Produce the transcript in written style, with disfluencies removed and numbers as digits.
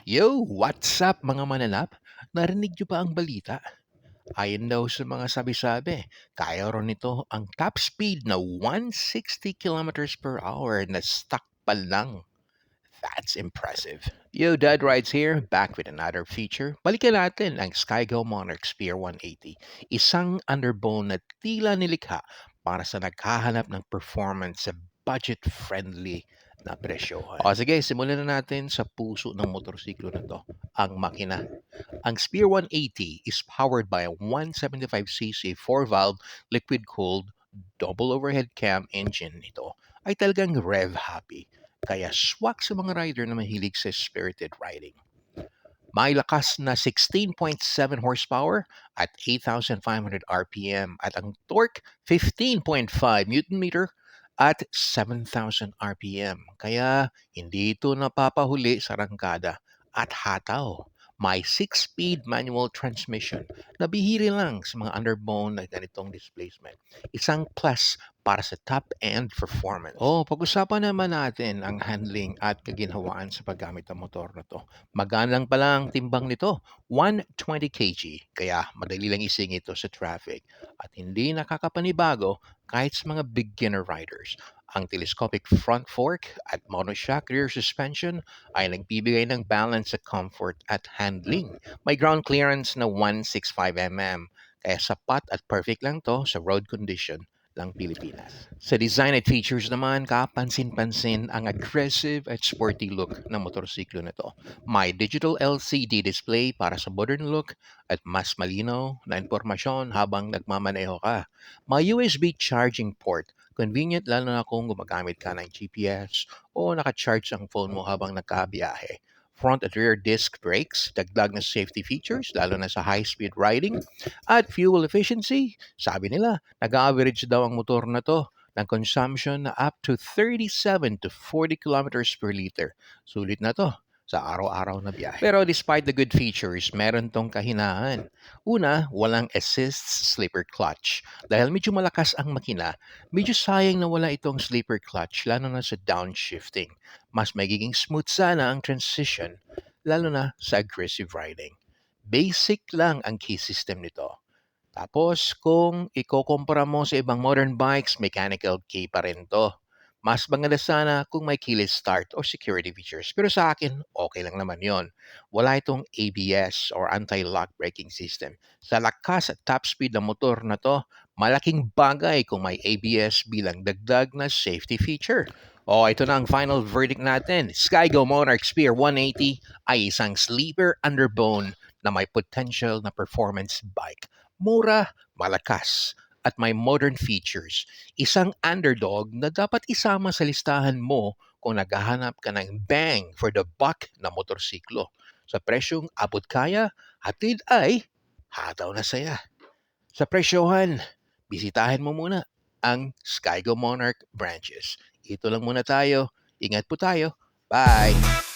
Yo, what's up mga mananap? Narinig niyo ba ang balita? Ayon daw sa mga sabi-sabi, kaya ron nito ang top speed na 160 kilometers per hour na stuck pa lang. That's impressive. Yo, Dad Rides here, back with another feature. Balikan natin ang Skygo Monarch Spear 180, isang underbone na tila nilikha para sa naghahanap ng performance sa budget-friendly na presyohan. O sige, simulan na natin sa puso ng motorsiklo na to, ang makina. Ang Spear 180 is powered by a 175cc 4-valve liquid-cooled double overhead cam engine nito ay talagang rev-happy. Kaya swak sa mga rider na mahilig sa spirited riding. May lakas na 16.7 horsepower at 8,500 RPM at ang torque 15.5 Newton meter at 7,000 RPM. Kaya hindi ito napapahuli sa rangkada at hataw. May 6-speed manual transmission na bihiri lang sa mga underbone na ganitong displacement. Isang plus para sa top-end performance. Pag-usapan naman natin ang handling at kaginhawaan sa paggamit ng motor na to. Magaan lang pala ang timbang nito, 120 kg, kaya madali lang isingit ito sa traffic at hindi nakakapanibago kahit sa mga beginner riders. Ang telescopic front fork at monoshock rear suspension ay nagbibigay ng balance sa comfort at handling. May ground clearance na 165 mm, kaya sapat at perfect lang to sa road condition lang Pilipinas. Sa design at features naman, kapansin-pansin ang aggressive at sporty look ng motorsiklo na to. May digital LCD display para sa modern look at mas malinaw na impormasyon habang nagmamaneho ka. May USB charging port. Convenient lalo na kung gumagamit ka ng GPS o naka-charge ang phone mo habang nagkabiyahe. Front at rear disc brakes, dagdag na safety features lalo na sa high-speed riding. At fuel efficiency, sabi nila, nag-average daw ang motor na to ng consumption na up to 37 to 40 kilometers per liter. Sulit na to sa araw-araw na biyahe. Pero despite the good features, meron tong kahinaan. Una, walang assist slipper clutch. Dahil medyo malakas ang makina, medyo sayang na wala itong slipper clutch lalo na sa downshifting. Mas magiging smooth sana ang transition lalo na sa aggressive riding. Basic lang ang key system nito. Tapos, kung ikukumpara mo sa ibang modern bikes, mechanical key pa rin to. Mas maganda sana kung may keyless start o security features. Pero sa akin, okay lang naman yon. Wala itong ABS or anti-lock braking system. Sa lakas at top speed ng motor na to, malaking bagay kung may ABS bilang dagdag na safety feature. Ito na ang final verdict natin. Skygo Monarch Spear 180 ay isang sleeper underbone na may potential na performance bike. Mura, malakas, at may modern features. Isang underdog na dapat isama sa listahan mo kung naghahanap ka ng bang for the buck na motorsiklo. Sa presyong abot kaya, hatid ay hataw na saya. Sa presyohan, bisitahin mo muna ang Skygo Monarch branches. Ito lang muna tayo. Ingat po tayo. Bye!